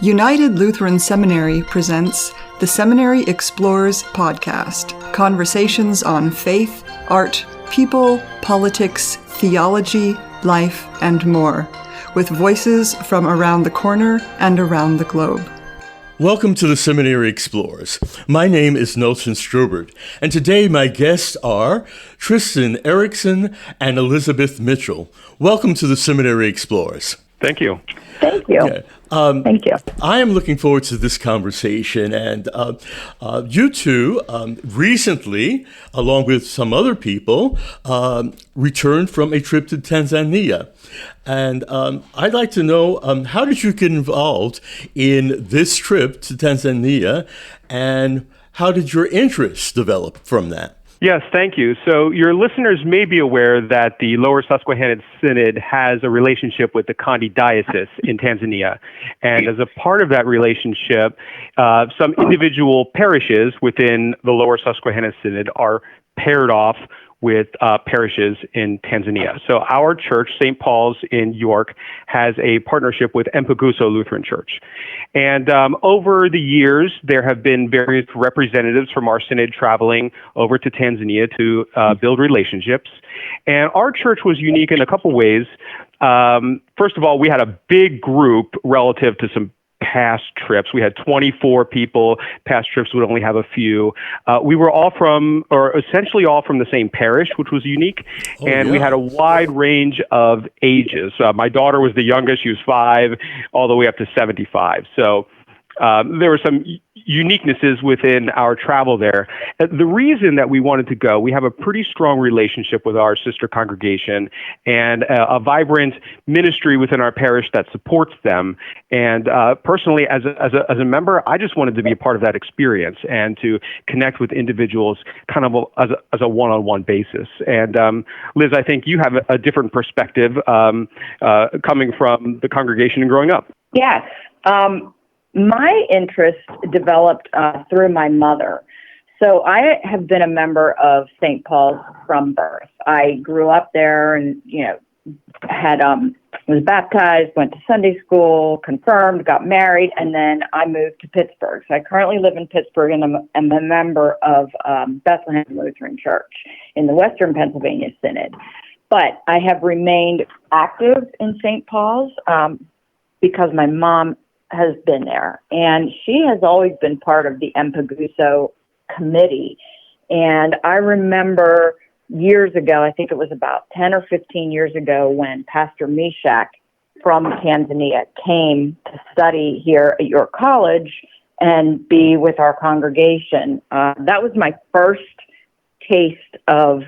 United Lutheran Seminary presents the Seminary Explores podcast, conversations on faith, art, people, politics, theology, life, and more, with voices from around the corner and around the globe. Welcome to the Seminary Explores. My name is Nelson Strobert, and today my guests are Tristan, Ericson, and Elizabeth Mitchell. Welcome to the Seminary Explores. Thank you. Thank you. Yeah. Thank you. I am looking forward to this conversation, and you two recently, along with some other people, returned from a trip to Tanzania. And I'd like to know, how did you get involved in this trip to Tanzania, and how did your interest develop from that? Yes, thank you. So your listeners may be aware that the Lower Susquehanna Synod has a relationship with the Konde Diocese in Tanzania. And as a part of that relationship, some individual parishes within the Lower Susquehanna Synod are paired off with parishes in Tanzania. So our church, St. Paul's in York, has a partnership with Mpuguso Lutheran Church. And over the years, there have been various representatives from our synod traveling over to Tanzania to build relationships. And our church was unique in a couple ways. First of all, we had a big group relative to some past trips. We had 24 people. Past trips would only have a few. We were essentially all from the same parish, which was unique. We had a wide range of ages. My daughter was the youngest. She was 5, all the way up to 75. So there were some uniquenesses within our travel there. The reason that we wanted to go, we have a pretty strong relationship with our sister congregation and a vibrant ministry within our parish that supports them. And personally, as a member, I just wanted to be a part of that experience and to connect with individuals kind of as a one-on-one basis. And Liz, I think you have a different perspective coming from the congregation and growing up. Yes. My interest developed through my mother. So I have been a member of St. Paul's from birth. I grew up there and, had was baptized, went to Sunday school, confirmed, got married, and then I moved to Pittsburgh. So I currently live in Pittsburgh and I'm a member of Bethlehem Lutheran Church in the Western Pennsylvania Synod. But I have remained active in St. Paul's because my mom has been there, and she has always been part of the Mpuguso committee. And I remember years ago, I think it was about 10 or 15 years ago, when Pastor Meshach from Tanzania came to study here at York College and be with our congregation. That was my first taste of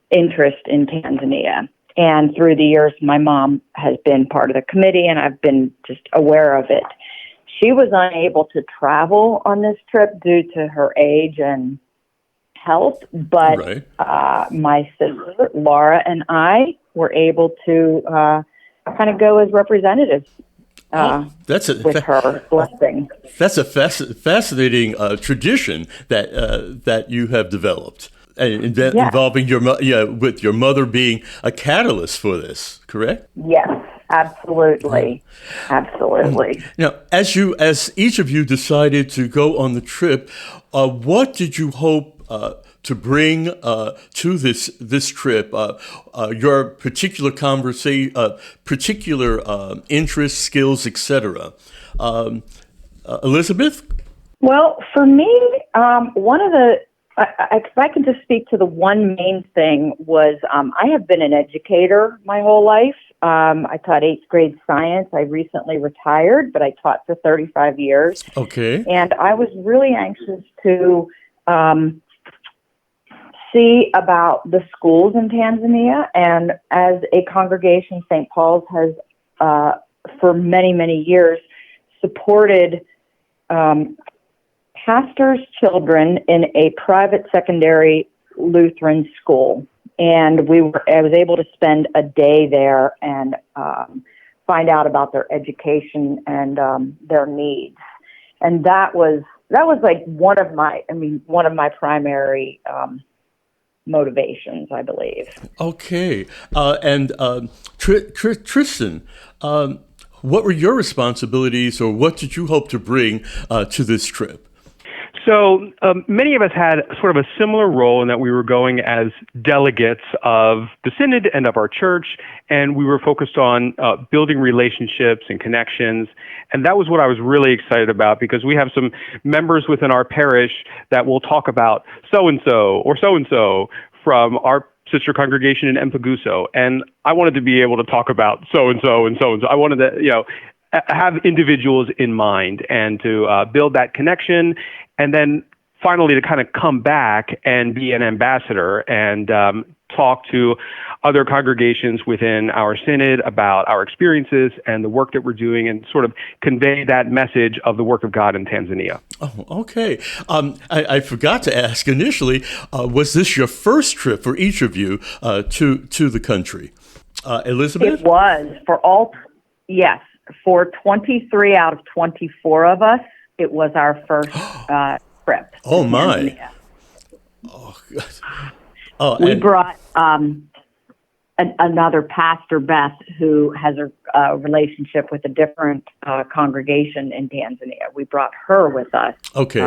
interest in Tanzania. And through the years, my mom has been part of the committee, and I've been just aware of it. She was unable to travel on this trip due to her age and health, but right. My sister, Laura, and I were able to kind of go as representatives with her blessing. That's a fascinating tradition that you have developed. And involving with your mother being a catalyst for this, correct? Yes, absolutely. Now, as each of you decided to go on the trip, what did you hope to bring to this trip? Your particular particular interests, skills, etc. Elizabeth? Well, for me, if I can just speak to the one main thing was I have been an educator my whole life. I taught 8th grade science. I recently retired, but I taught for 35 years. Okay. And I was really anxious to see about the schools in Tanzania. And as a congregation, St. Paul's has, for many, many years, supported pastors' children in a private secondary Lutheran school. And I was able to spend a day there and find out about their education and their needs. And that was like one of my primary motivations, I believe. Okay. And Tristan, what were your responsibilities, or what did you hope to bring to this trip? So many of us had sort of a similar role in that we were going as delegates of the synod and of our church, and we were focused on building relationships and connections. And that was what I was really excited about, because we have some members within our parish that will talk about so-and-so or so-and-so from our sister congregation in Mpuguso. And I wanted to be able to talk about so-and-so and so-and-so. I wanted to, have individuals in mind and to build that connection, and then finally to kind of come back and be an ambassador and talk to other congregations within our synod about our experiences and the work that we're doing, and sort of convey that message of the work of God in Tanzania. Oh, okay. I forgot to ask initially, was this your first trip for each of you to the country? Elizabeth? It was yes. For 23 out of 24 of us, it was our first trip. Oh, my. Tanzania. Oh, God. Oh, we brought another pastor, Beth, who has a relationship with a different congregation in Tanzania. We brought her with us. Okay.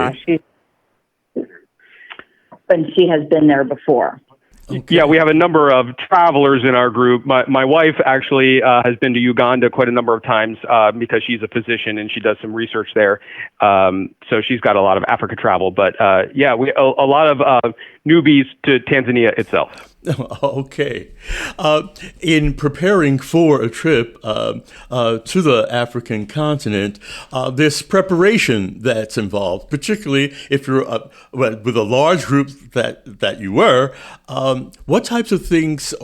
And she has been there before. Okay. Yeah, we have a number of travelers in our group. My wife actually has been to Uganda quite a number of times because she's a physician and she does some research there. So she's got a lot of Africa travel. But a lot of newbies to Tanzania itself. Okay. In preparing for a trip to the African continent, there's preparation that's involved, particularly if you're with a large group that you were. What types of things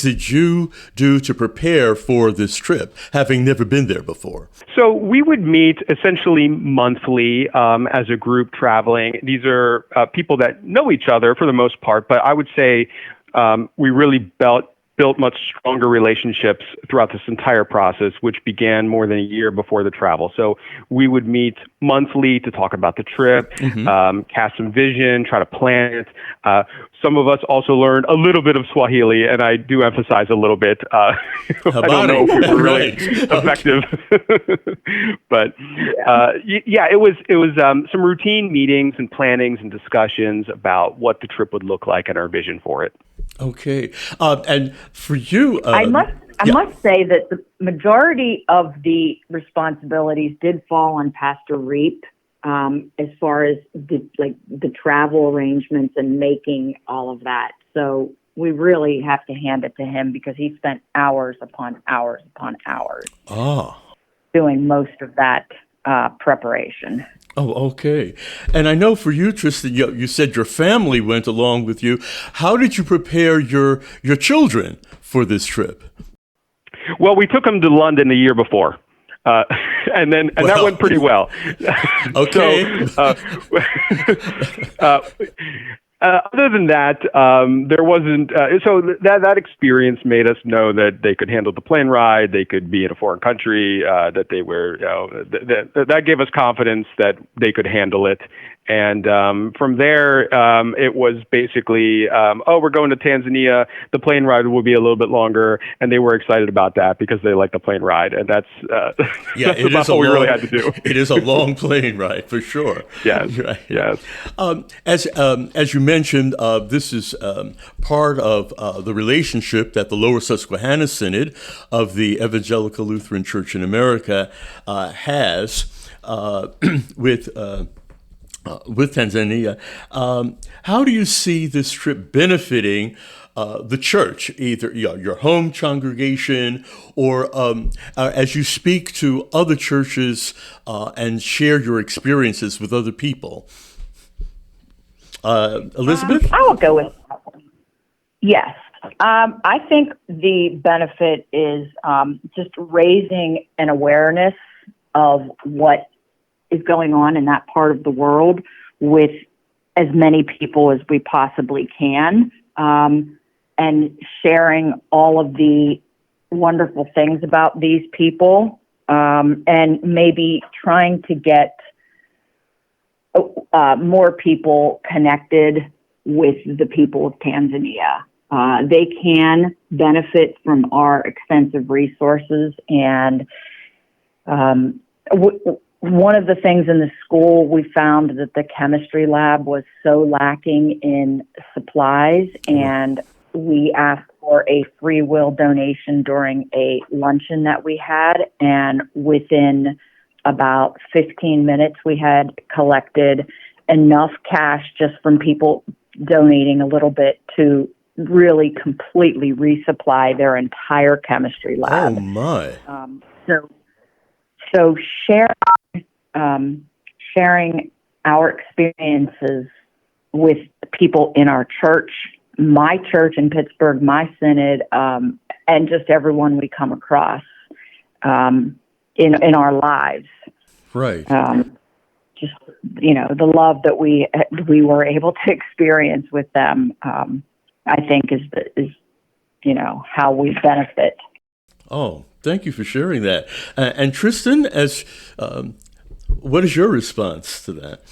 did you do to prepare for this trip, having never been there before? So we would meet essentially monthly as a group traveling. These are people that know each other for the most part, but I would say we really built much stronger relationships throughout this entire process, which began more than a year before the travel. So we would meet monthly to talk about the trip, cast some vision, try to plan it. Some of us also learned a little bit of Swahili, and I do emphasize a little bit. I don't know if we were really effective. But it was some routine meetings and plannings and discussions about what the trip would look like and our vision for it. Okay. And for you... I must say that the majority of the responsibilities did fall on Pastor Reap, as far as the travel arrangements and making all of that. So we really have to hand it to him, because he spent hours upon hours upon hours doing most of that preparation. Oh, okay. And I know for you, Tristan, you said your family went along with you. How did you prepare your children for this trip? Well, we took them to London the year before. And that went pretty well. Okay. Other than that, there wasn't. So that experience made us know that they could handle the plane ride. They could be in a foreign country. That they were. That gave us confidence that they could handle it. And from there, it was basically, we're going to Tanzania. The plane ride will be a little bit longer, and they were excited about that because they like the plane ride, and that's about all we really had to do. It is a long plane ride for sure. Yes, right. Yes. As you mentioned, this is part of the relationship that the Lower Susquehanna Synod of the Evangelical Lutheran Church in America has with Tanzania. How do you see this trip benefiting the church, either your home congregation or as you speak to other churches and share your experiences with other people? Elizabeth? I will go with that one. Yes. I think the benefit is just raising an awareness of what is going on in that part of the world with as many people as we possibly can, and sharing all of the wonderful things about these people, and maybe trying to get more people connected with the people of Tanzania. they can benefit from our extensive resources. And one of the things in the school, we found that the chemistry lab was so lacking in supplies, and we asked for a free will donation during a luncheon that we had, and within about 15 minutes, we had collected enough cash just from people donating a little bit to really completely resupply their entire chemistry lab. Oh, my. So sharing our experiences with people in our church, my church in Pittsburgh, my synod, and just everyone we come across in our lives. Right. Just, the love that we were able to experience with them, I think is how we benefit. Oh, thank you for sharing that. And Tristan, what is your response to that?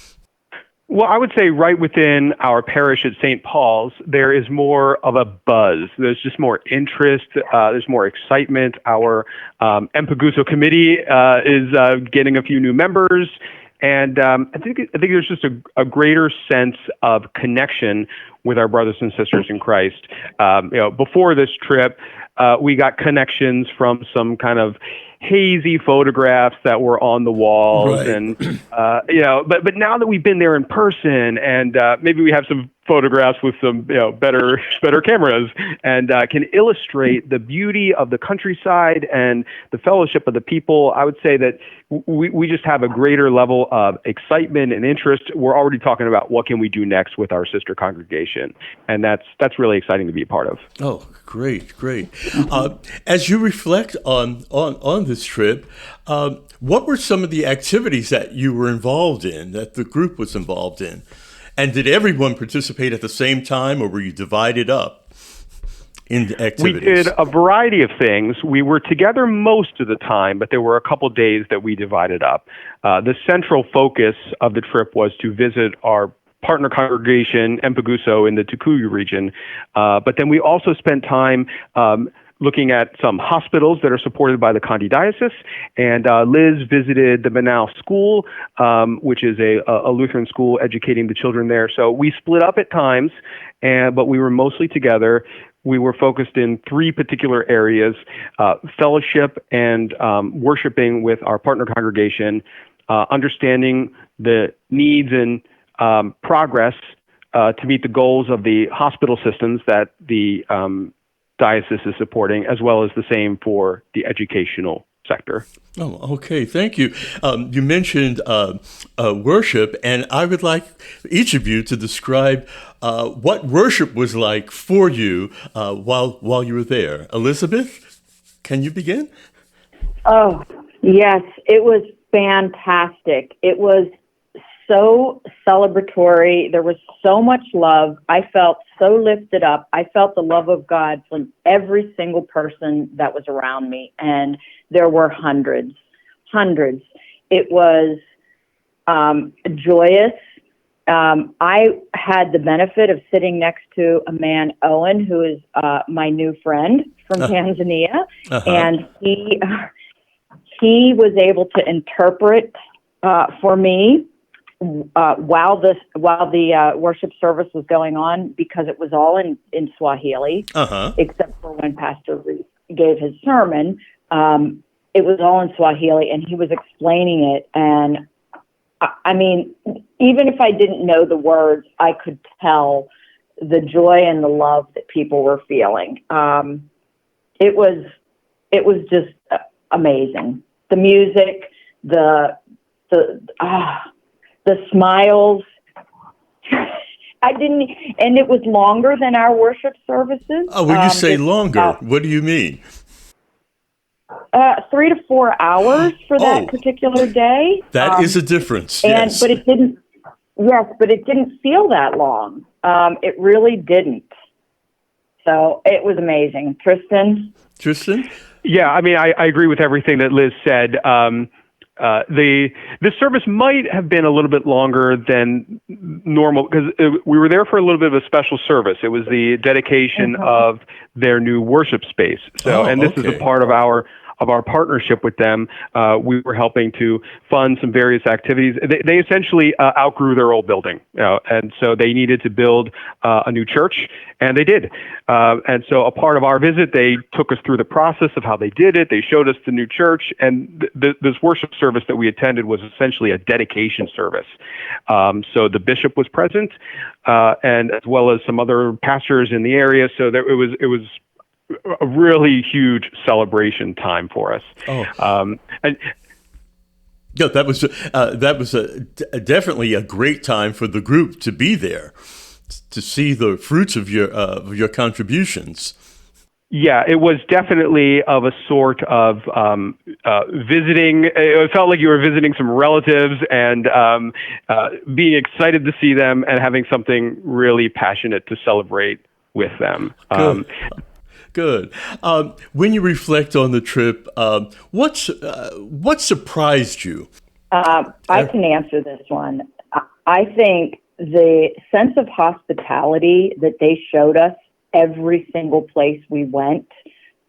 Well, I would say right within our parish at St. Paul's, there is more of a buzz. There's just more interest. There's more excitement. Our Mpuguso committee is getting a few new members. And I think there's just a greater sense of connection with our brothers and sisters in Christ. Before this trip, we got connections from some kind of hazy photographs that were on the walls, right. And but now that we've been there in person, and maybe we have some photographs with some better cameras, and can illustrate the beauty of the countryside and the fellowship of the people, I would say that we just have a greater level of excitement and interest. We're already talking about what can we do next with our sister congregation, and that's really exciting to be a part of. Oh, great. As you reflect on this trip, what were some of the activities that you were involved in, that the group was involved in? And did everyone participate at the same time, or were you divided up in activities? We did a variety of things. We were together most of the time, but there were a couple days that we divided up. The central focus of the trip was to visit our partner congregation, Mpuguso, in the Tukuyu region. But then we also spent time looking at some hospitals that are supported by the Konde Diocese. And Liz visited the Manau School, which is a Lutheran school educating the children there. So we split up at times, but we were mostly together. We were focused in three particular areas: fellowship and worshiping with our partner congregation, understanding the needs and progress to meet the goals of the hospital systems that the diocese is supporting, as well as the same for the educational sector. Oh, okay. Thank you. You mentioned worship, and I would like each of you to describe what worship was like for you while you were there. Elizabeth, can you begin? Oh, yes. It was fantastic. It was so celebratory. There was so much love. I felt so lifted up. I felt the love of God from every single person that was around me. And there were hundreds. It was joyous. I had the benefit of sitting next to a man, Owen, who is my new friend from Tanzania. And he was able to interpret for me while the worship service was going on, because it was all in Swahili, except for when Pastor Reese gave his sermon. It was all in Swahili, and he was explaining it. And I mean, even if I didn't know the words, I could tell the joy and the love that people were feeling. It was just amazing. The music, the smiles. And it was longer than our worship services. Oh, when you say longer, what do you mean? 3 to 4 hours for that particular day. That is a difference. Yes. But it didn't feel that long. It really didn't. So it was amazing. Tristan? Tristan? Yeah, I mean, I agree with everything that Liz said. The service might have been a little bit longer than normal because we were there for a little bit of a special service. It was the dedication of their new worship space. So, and this is a part of our partnership with them. We were helping to fund some various activities. They essentially outgrew their old building, and so they needed to build a new church, and they did. And so a part of our visit, they took us through the process of how they did it. They showed us the new church, and this worship service that we attended was essentially a dedication service. So the bishop was present, and as well as some other pastors in the area. So it was a really huge celebration time for us. And yeah, that was definitely a great time for the group to be there, to see the fruits of your contributions. Yeah, it was definitely of a sort of visiting. It felt like you were visiting some relatives and being excited to see them and having something really passionate to celebrate with them. Good. When you reflect on the trip, what surprised you? I can answer this one. I think the sense of hospitality that they showed us every single place we went,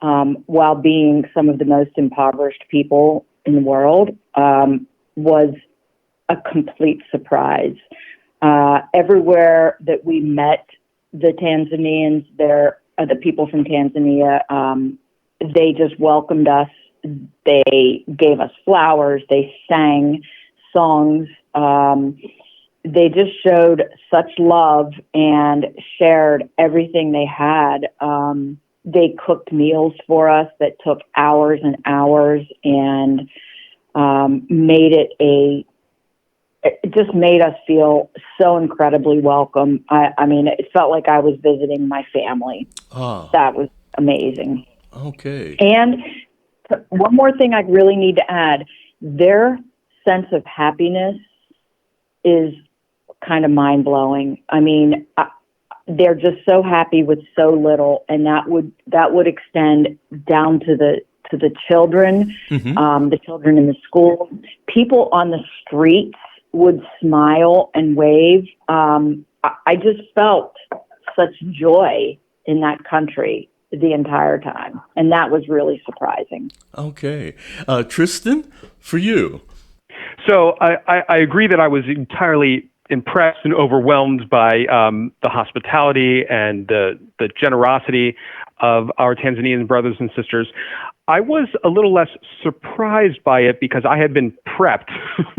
while being some of the most impoverished people in the world, was a complete surprise. Everywhere that we met the Tanzanians, the people from Tanzania, they just welcomed us. They gave us flowers. They sang songs. They just showed such love and shared everything they had. They cooked meals for us that took hours and hours and it just made us feel so incredibly welcome. I mean, it felt like I was visiting my family. That was amazing. Okay. And one more thing I really need to add, their sense of happiness is kind of mind-blowing. I mean, they're just so happy with so little, and that would extend down to the children, the children in the school. People on the streets would smile and wave. I just felt such joy in that country the entire time, and that was really surprising. Okay. Tristan, for you? So I agree that I was entirely impressed and overwhelmed by the hospitality and the generosity of our Tanzanian brothers and sisters. I was a little less surprised by it because I had been prepped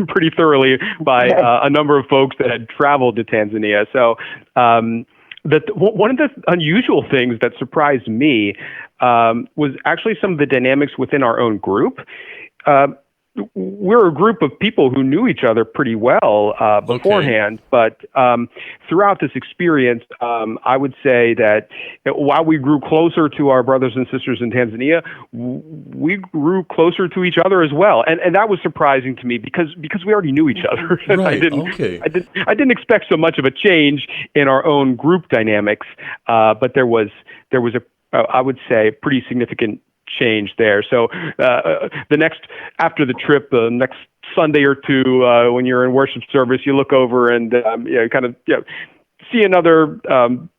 pretty thoroughly by a number of folks that had traveled to Tanzania. So one of the unusual things that surprised me was actually some of the dynamics within our own group. We're a group of people who knew each other pretty well beforehand, but throughout this experience, I would say that while we grew closer to our brothers and sisters in Tanzania, we grew closer to each other as well, and that was surprising to me because we already knew each other. And right. I didn't expect so much of a change in our own group dynamics, but there was I would say, pretty significant change there. So after the trip, the next Sunday or two, when you're in worship service, you look over and see another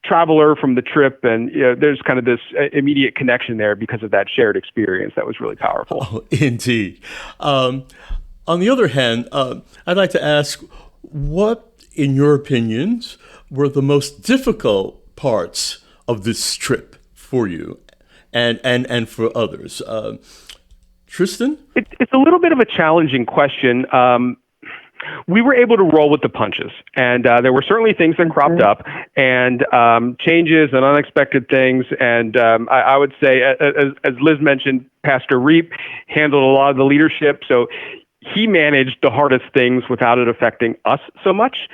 traveler from the trip, and there's kind of this immediate connection there because of that shared experience. That was really powerful. Oh, indeed. On the other hand, I'd like to ask, what, in your opinions, were the most difficult parts of this trip for you and for others? Tristan? It's a little bit of a challenging question. We were able to roll with the punches, and there were certainly things that cropped up, and changes and unexpected things. And I would say, as Liz mentioned, Pastor Reep handled a lot of the leadership, so he managed the hardest things without it affecting us so much.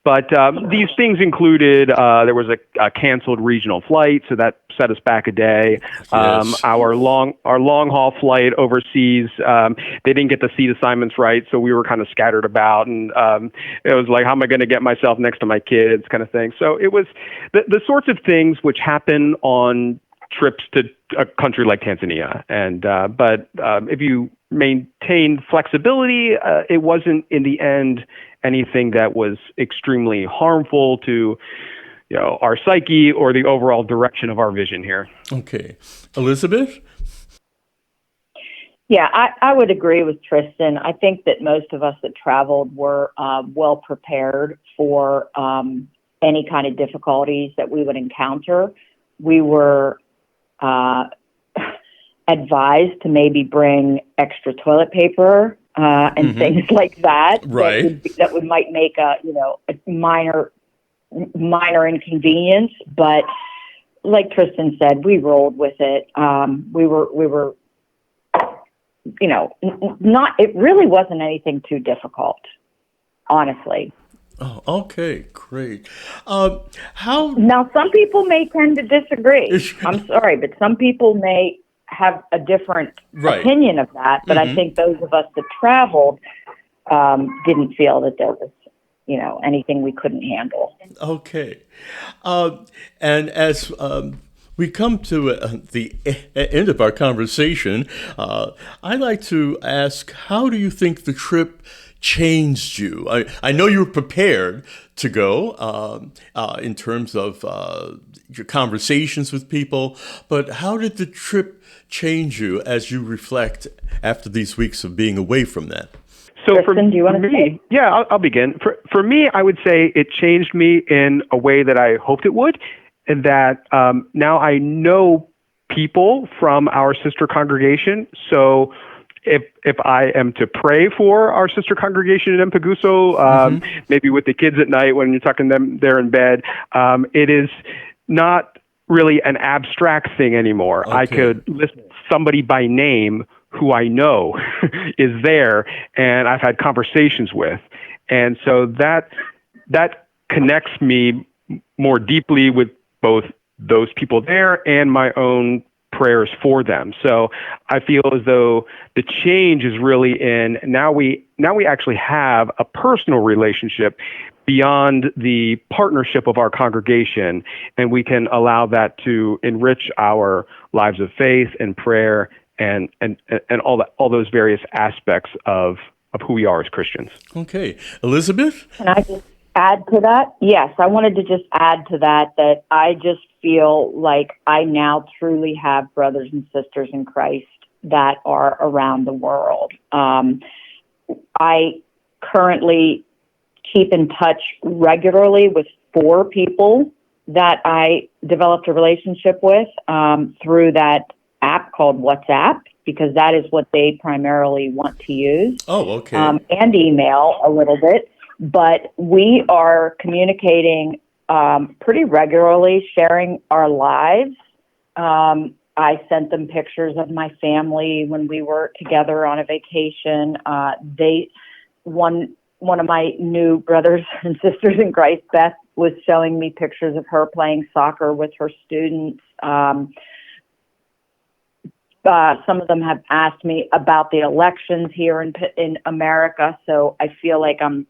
But these things included, there was a canceled regional flight, so that set us back a day. Yes. Our long haul flight overseas, they didn't get the seat assignments right, so we were kind of scattered about, and it was like, how am I going to get myself next to my kids, kind of thing. So it was the sorts of things which happen on trips to a country like Tanzania. And but if you maintain flexibility, it wasn't in the end anything that was extremely harmful to our psyche or the overall direction of our vision here. Okay. Elizabeth? Yeah, I would agree with Tristan. I think that most of us that traveled were well prepared for any kind of difficulties that we would encounter. We were advised to maybe bring extra toilet paper and things like that. Right. That might make a minor inconvenience, but like Tristan said, we rolled with it. We were it really wasn't anything too difficult, honestly. Oh, okay, great. How Now, some people may tend to disagree. I'm sorry, but some people may have a different opinion of that. But I think those of us that traveled didn't feel that there was, anything we couldn't handle. Okay. And as we come to the end of our conversation, I'd like to ask, how do you think the trip changed you? I know you were prepared to go in terms of your conversations with people, but how did the trip change you as you reflect after these weeks of being away from that? So Tristan, do you want to say? Yeah, I'll begin. For me, I would say it changed me in a way that I hoped it would, and that now I know people from our sister congregation. So if I am to pray for our sister congregation in Mpuguso, maybe with the kids at night when you're tucking them there in bed, it is not really an abstract thing anymore. Okay. I could list somebody by name who I know is there and I've had conversations with. And so that connects me more deeply with both those people there and my own prayers for them. So I feel as though the change is really in now we actually have a personal relationship beyond the partnership of our congregation, and we can allow that to enrich our lives of faith and prayer and all those various aspects of who we are as Christians. Okay. Elizabeth? Can I just add to that? Yes, I wanted to just add to that I just feel like I now truly have brothers and sisters in Christ that are around the world. I currently keep in touch regularly with 4 people that I developed a relationship with through that app called WhatsApp, because that is what they primarily want to use. Oh, okay. And email a little bit. But we are communicating pretty regularly, sharing our lives. I sent them pictures of my family when we were together on a vacation. One of my new brothers and sisters in Christ, Beth, was showing me pictures of her playing soccer with her students. Some of them have asked me about the elections here in America, so I feel like I'm,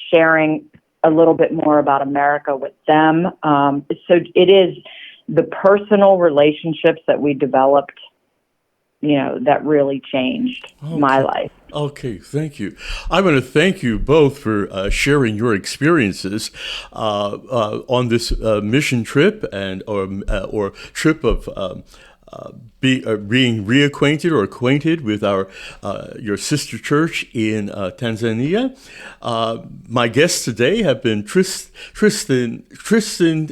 sharing a little bit more about America with them. So it is the personal relationships that we developed, that really changed my life. Okay, thank you. I want to thank you both for sharing your experiences on this mission trip and or trip of being reacquainted or acquainted with your sister church in Tanzania. My guests today have been Tristan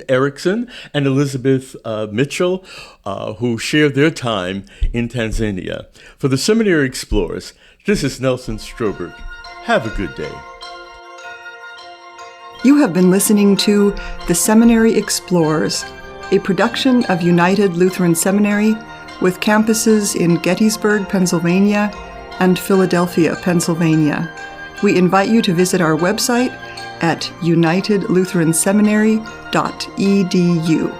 Ericson and Elizabeth Mitchell, who shared their time in Tanzania. For the Seminary Explorers, this is Nelson Strobert. Have a good day. You have been listening to The Seminary Explorers, a production of United Lutheran Seminary with campuses in Gettysburg, Pennsylvania and Philadelphia, Pennsylvania. We invite you to visit our website at unitedlutheranseminary.edu.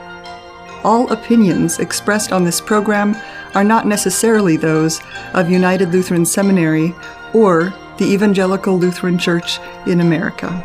All opinions expressed on this program are not necessarily those of United Lutheran Seminary or the Evangelical Lutheran Church in America.